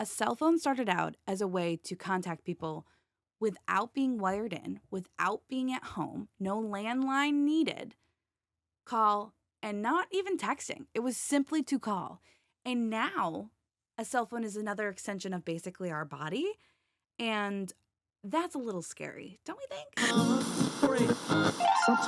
A cell phone started out as a way to contact people without being wired in, without being at home, no landline needed, call, and not even texting. It was simply to call. And now a cell phone is another extension of basically our body. And that's a little scary, don't we think?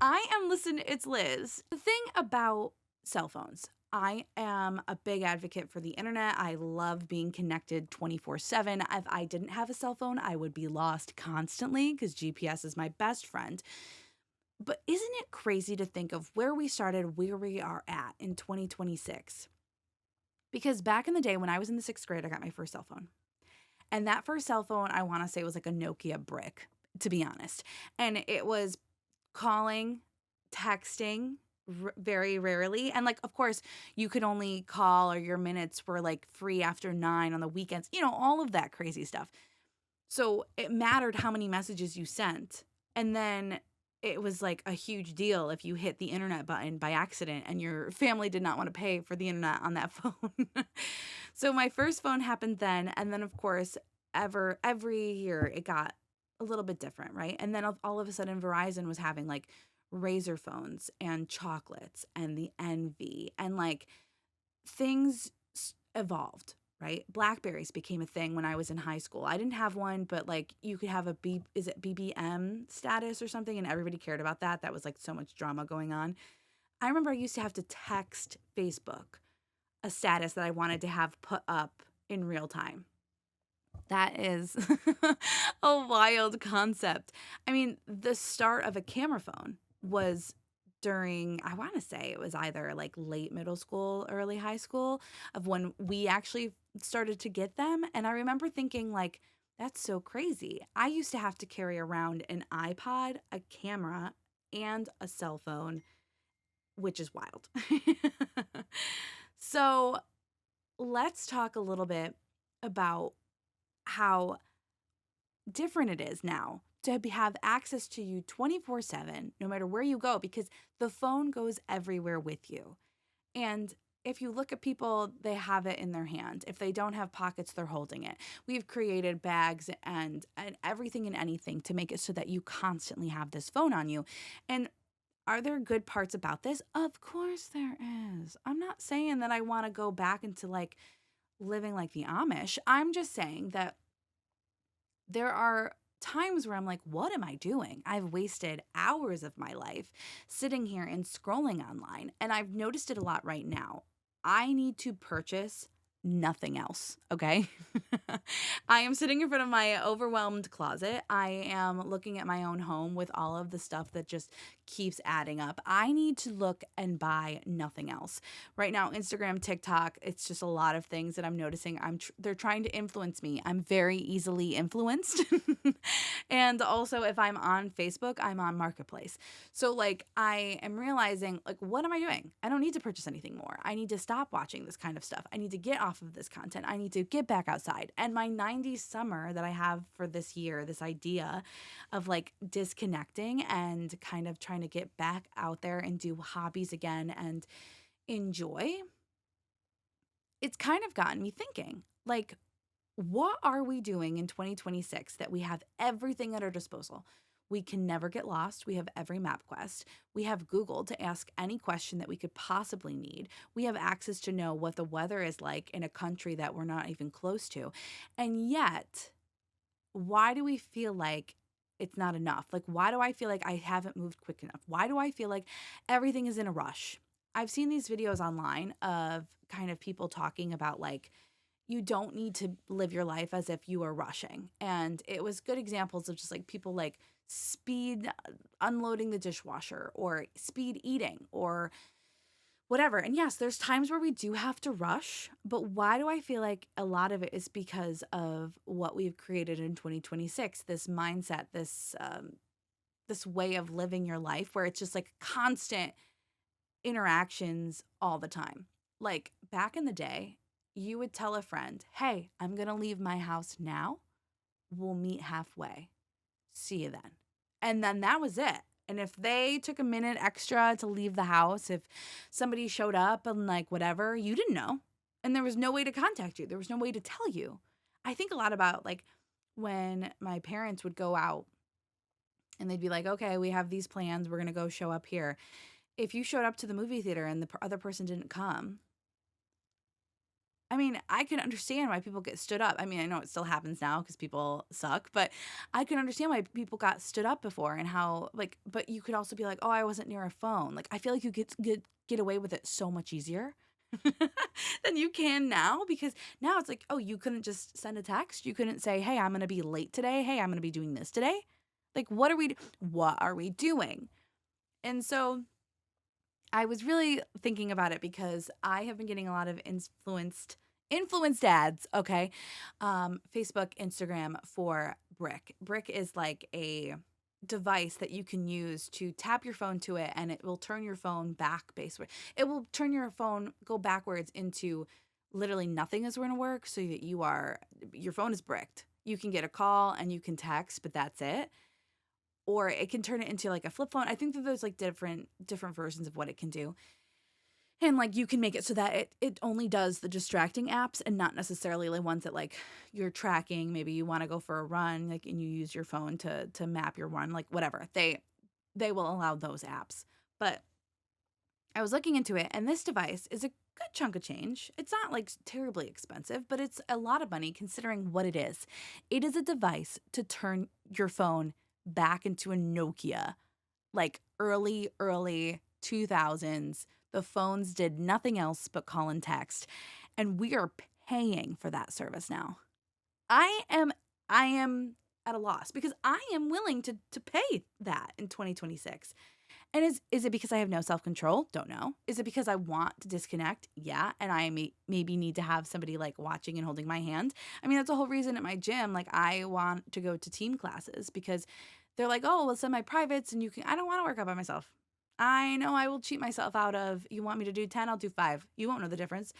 I am listening. It's Liz. The thing about cell phones, I am a big advocate for the internet. I love being connected 24/7. If I didn't have a cell phone, I would be lost constantly because GPS is my best friend. But isn't it crazy to think of where we started, where we are at in 2026? Because back in the day when I was in the 6th grade, I got my first cell phone. And that first cell phone, I want to say, was like a Nokia brick, to be honest. And it was calling, texting very rarely. And like, of course, you could only call or your minutes were like free after 9 on the weekends, all of that crazy stuff. So it mattered how many messages you sent. And then it was like a huge deal if you hit the internet button by accident and your family did not want to pay for the internet on that phone. So my first phone happened then. And then, of course, every year it got a little bit different, right? And then all of a sudden Verizon was having like razor phones and chocolates and the Envy and like things evolved, right? Blackberries became a thing when I was in high school. I didn't have one, but like you could have is it BBM status or something? And everybody cared about that. That was like so much drama going on. I remember I used to have to text Facebook a status that I wanted to have put up in real time. That is a wild concept. I mean, the start of a camera phone was during, I want to say it was either like late middle school, early high school, of when we actually started to get them. And I remember thinking, like, that's so crazy. I used to have to carry around an iPod, a camera, and a cell phone, which is wild. So let's talk a little bit about how different it is now to have access to you 24/7, no matter where you go, because the phone goes everywhere with you. And if you look at people, they have it in their hand. If they don't have pockets, they're holding it. We've created bags and everything and anything to make it so that you constantly have this phone on you. And are there good parts about this? Of course there is. I'm not saying that I want to go back into like living like the Amish. I'm just saying that there are times where I'm like, what am I doing? I've wasted hours of my life sitting here and scrolling online. And I've noticed it a lot right now. I need to purchase nothing else. Okay. I am sitting in front of my overwhelmed closet. I am looking at my own home with all of the stuff that just keeps adding up. I need to look and buy nothing else. Right now, Instagram, TikTok, it's just a lot of things that I'm noticing. They're trying to influence me. I'm very easily influenced. And also if I'm on Facebook, I'm on Marketplace. So like I am realizing like what am I doing? I don't need to purchase anything more. I need to stop watching this kind of stuff. I need to get off of this content. I need to get back outside. And my 90s summer that I have for this year, this idea of like disconnecting and kind of trying to get back out there and do hobbies again and enjoy, it's kind of gotten me thinking, like, what are we doing in 2026 that we have everything at our disposal? We can never get lost. We have every MapQuest. We have Google to ask any question that we could possibly need. We have access to know what the weather is like in a country that we're not even close to. And yet, why do we feel like it's not enough? Like, why do I feel like I haven't moved quick enough? Why do I feel like everything is in a rush? I've seen these videos online of kind of people talking about like, you don't need to live your life as if you are rushing. And it was good examples of just like people like speed unloading the dishwasher or speed eating or whatever. And yes, there's times where we do have to rush, but why do I feel like a lot of it is because of what we've created in 2026, this mindset, this way of living your life where it's just like constant interactions all the time. Like back in the day, you would tell a friend, "Hey, I'm going to leave my house now. We'll meet halfway. See you then." And then that was it. And if they took a minute extra to leave the house, if somebody showed up and like whatever, you didn't know. And there was no way to contact you. There was no way to tell you. I think a lot about like when my parents would go out and they'd be like, okay, we have these plans. We're going to go show up here. If you showed up to the movie theater and the other person didn't come, I mean, I can understand why people get stood up. I mean, I know it still happens now because people suck, but I can understand why people got stood up before and how, like, but you could also be like, oh, I wasn't near a phone. Like, I feel like you get away with it so much easier than you can now because now it's like, oh, you couldn't just send a text. You couldn't say, hey, I'm going to be late today. Hey, I'm going to be doing this today. Like, what are we doing? And so I was really thinking about it because I have been getting a lot of influenced ads, okay? Facebook, Instagram for Brick. Brick is like a device that you can use to tap your phone to it and it will turn your phone back basically. It will turn your phone go backwards into literally nothing is going to work so that your phone is bricked. You can get a call and you can text, but that's it, or it can turn it into like a flip phone. I think that there's like different versions of what it can do. And like you can make it so that it only does the distracting apps and not necessarily like ones that like you're tracking. Maybe you want to go for a run, like and you use your phone to map your run, like whatever. They will allow those apps. But I was looking into it and this device is a good chunk of change. It's not like terribly expensive, but it's a lot of money considering what it is. It is a device to turn your phone back into a Nokia, like early 2000s. The phones did nothing else but call and text, and we are paying for that service now. I am I am at a loss because I am willing to pay that in 2026. And is it because I have no self-control? Don't know. Is it because I want to disconnect? Yeah, and I maybe need to have somebody like watching and holding my hand. I mean, that's the whole reason at my gym like I want to go to team classes because they're like, "Oh, well send my privates and you can." I don't want to work out by myself. I know I will cheat myself out of, you want me to do 10, I'll do 5. You won't know the difference.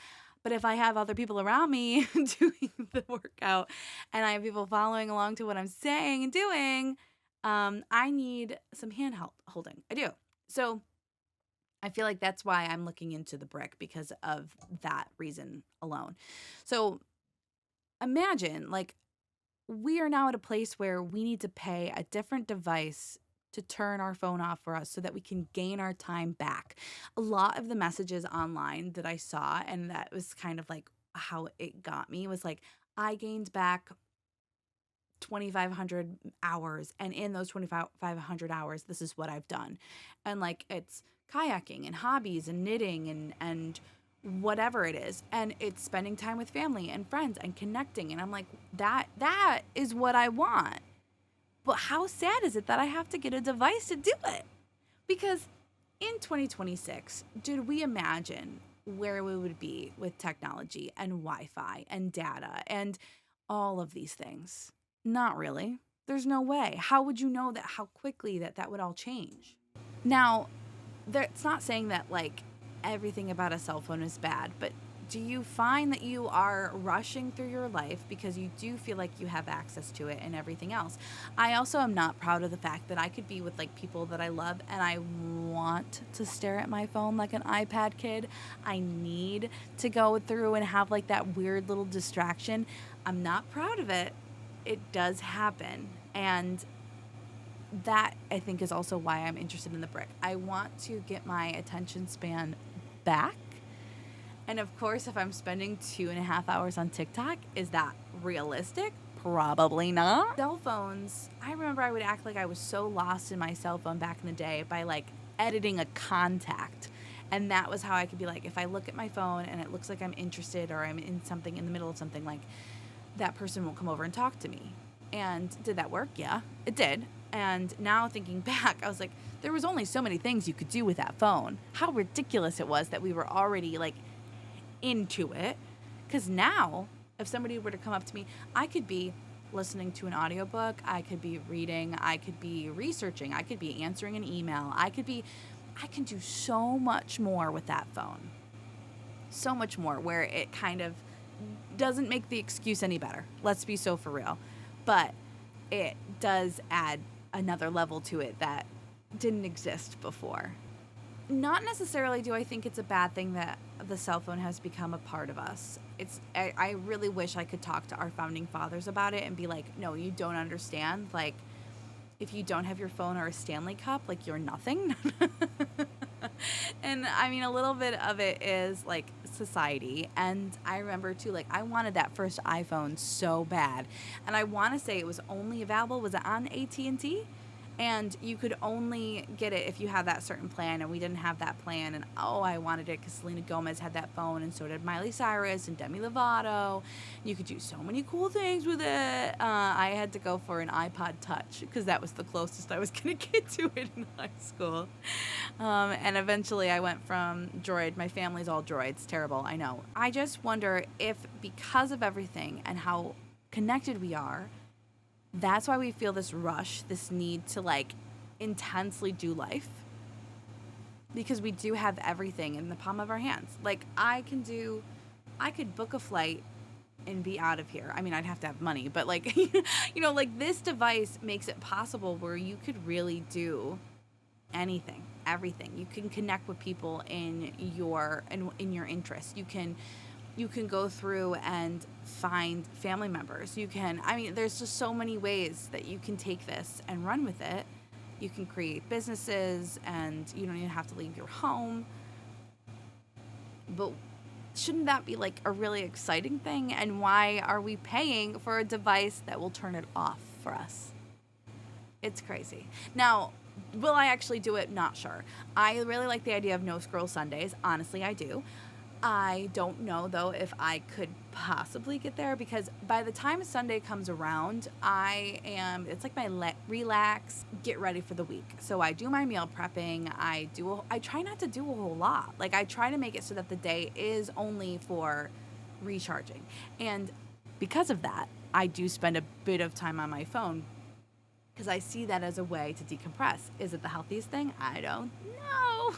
But if I have other people around me doing the workout and I have people following along to what I'm saying and doing, I need some hand holding. I do. So I feel like that's why I'm looking into the brick because of that reason alone. So imagine like we are now at a place where we need to pay a different device to turn our phone off for us so that we can gain our time back. A lot of the messages online that I saw, and that was kind of like how it got me, was like, I gained back 2,500 hours. And in those 2,500 hours, this is what I've done. And like it's kayaking and hobbies and knitting and whatever it is, and it's spending time with family and friends and connecting, and I'm like that is what I want. But how sad is it that I have to get a device to do it? Because in 2026, did we imagine where we would be with technology and Wi-Fi and data and all of these things? Not really. There's no way. How would you know that how quickly that would all change? Now, it's not saying that like everything about a cell phone is bad, but do you find that you are rushing through your life because you do feel like you have access to it and everything else? I also am not proud of the fact that I could be with like people that I love and I want to stare at my phone like an iPad kid. I need to go through and have like that weird little distraction. I'm not proud of it. It does happen. And that I think is also why I'm interested in the brick. I want to get my attention span back. And of course, if I'm spending 2.5 hours on TikTok, is that realistic? Probably not. Cell phones, I remember I would act like I was so lost in my cell phone back in the day by like editing a contact. And that was how I could be like, if I look at my phone and it looks like I'm interested or I'm in something in the middle of something, like that person won't come over and talk to me. And did that work? Yeah, it did. And now thinking back, I was like, there was only so many things you could do with that phone. How ridiculous it was that we were already like into it. Because now, if somebody were to come up to me, I could be listening to an audiobook, I could be reading, I could be researching, I could be answering an email, I can do so much more with that phone. So much more, where it kind of doesn't make the excuse any better. Let's be so for real. But it does add another level to it that didn't exist before. Not necessarily do I think it's a bad thing that the cell phone has become a part of us. I really wish I could talk to our founding fathers about it and be like, no, you don't understand. Like, if you don't have your phone or a Stanley Cup, like, you're nothing. And I mean, a little bit of it is like society. And I remember too, like, I wanted that first iPhone so bad. And I want to say it was only available, was it on AT&T? And you could only get it if you had that certain plan, and we didn't have that plan. And oh, I wanted it because Selena Gomez had that phone, and so did Miley Cyrus and Demi Lovato. You could do so many cool things with it. I had to go for an iPod Touch because that was the closest I was going to get to it in high school. And eventually I went from Droid. My family's all Droids. Terrible, I know. I just wonder if because of everything and how connected we are, that's why we feel this rush, this need to like intensely do life, because we do have everything in the palm of our hands. Like I could book a flight and be out of here. I mean, I'd have to have money, but like, like this device makes it possible where you could really do anything, everything. You can connect with people in your interests. You can go through and find family members. There's just so many ways that you can take this and run with it. You can create businesses and you don't even have to leave your home. But shouldn't that be like a really exciting thing? And why are we paying for a device that will turn it off for us? It's crazy. Now, will I actually do it? Not sure. I really like the idea of no scroll Sundays. Honestly, I do. I don't know, though, if I could possibly get there, because by the time Sunday comes around, it's like my relax, get ready for the week. So I do my meal prepping. I try not to do a whole lot. Like, I try to make it so that the day is only for recharging. And because of that, I do spend a bit of time on my phone, because I see that as a way to decompress. Is it the healthiest thing? I don't know.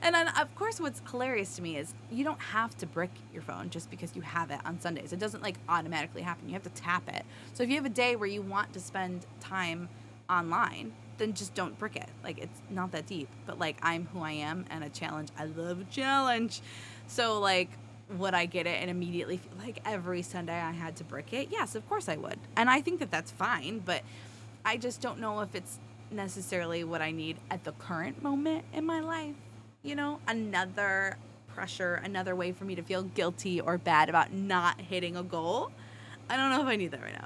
And then, of course, what's hilarious to me is you don't have to brick your phone just because you have it on Sundays. It doesn't like automatically happen. You have to tap it. So if you have a day where you want to spend time online, then just don't brick it. Like, it's not that deep. But like, I'm who I am, and a challenge. I love a challenge. So like, would I get it and immediately feel like every Sunday I had to brick it? Yes, of course I would. And I think that that's fine, but I just don't know if it's necessarily what I need at the current moment in my life. Another pressure, another way for me to feel guilty or bad about not hitting a goal. I don't know if I need that right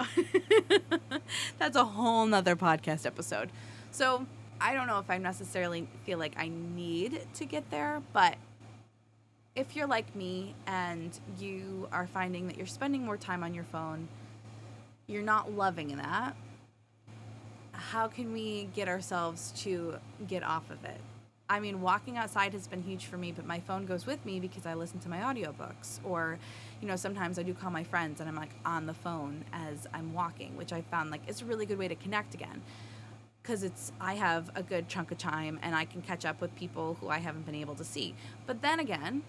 now. That's a whole nother podcast episode. So I don't know if I necessarily feel like I need to get there, but if you're like me and you are finding that you're spending more time on your phone, you're not loving that, how can we get ourselves to get off of it? I mean, walking outside has been huge for me, but my phone goes with me because I listen to my audiobooks. Or, sometimes I do call my friends and I'm like on the phone as I'm walking, which I found like it's a really good way to connect again. Because I have a good chunk of time and I can catch up with people who I haven't been able to see. But then again,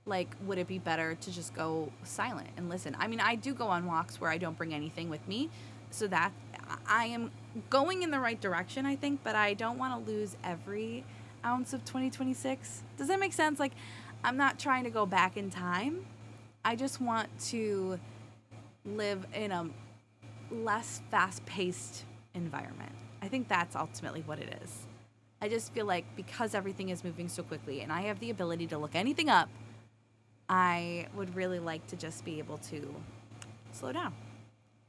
like, would it be better to just go silent and listen? I mean, I do go on walks where I don't bring anything with me, so that I am going in the right direction, I think, but I don't want to lose every ounce of 2026. Does that make sense? Like, I'm not trying to go back in time. I just want to live in a less fast-paced environment. I think that's ultimately what it is. I just feel like because everything is moving so quickly and I have the ability to look anything up, I would really like to just be able to slow down.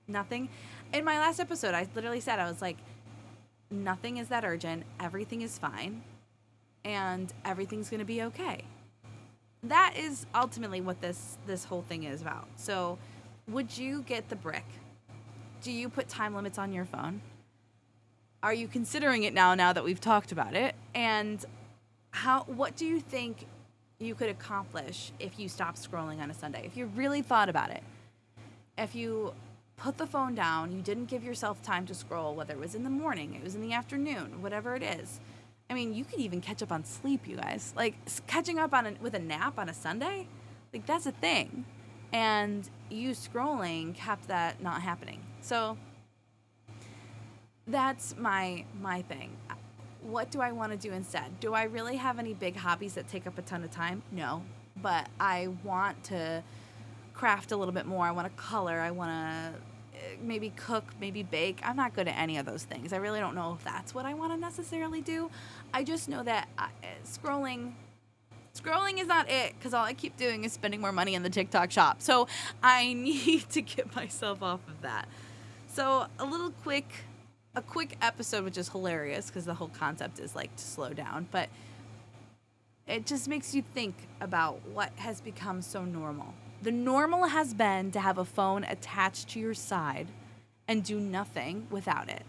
Nothing. In my last episode, I literally said, I was like, nothing is that urgent. Everything is fine. And everything's going to be okay. That is ultimately what this whole thing is about. So would you get the brick? Do you put time limits on your phone? Are you considering it now that we've talked about it? And what do you think you could accomplish if you stopped scrolling on a Sunday? If you really thought about it. If you put the phone down, you didn't give yourself time to scroll, whether it was in the morning, it was in the afternoon, whatever it is. I mean, you could even catch up on sleep, you guys. Like, catching up with a nap on a Sunday, like, that's a thing. And you scrolling kept that not happening. So that's my thing. What do I want to do instead? Do I really have any big hobbies that take up a ton of time? No. but I want to craft a little bit more. I want to color. I want to maybe cook, maybe bake. I'm not good at any of those things. I really don't know if that's what I want to necessarily do. I just know that scrolling is not it, because all I keep doing is spending more money in the TikTok shop. So I need to get myself off of that. So a quick episode, which is hilarious because the whole concept is like to slow down, but it just makes you think about what has become so normal. The normal has been to have a phone attached to your side and do nothing without it.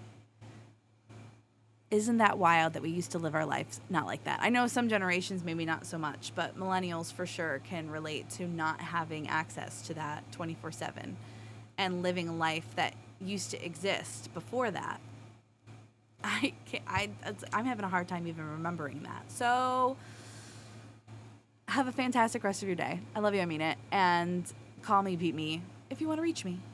Isn't that wild that we used to live our lives not like that? I know some generations maybe not so much, but millennials for sure can relate to not having access to that 24/7 and living a life that used to exist before that. I'm having a hard time even remembering that. So have a fantastic rest of your day. I love you, I mean it. And call me, beat me if you want to reach me.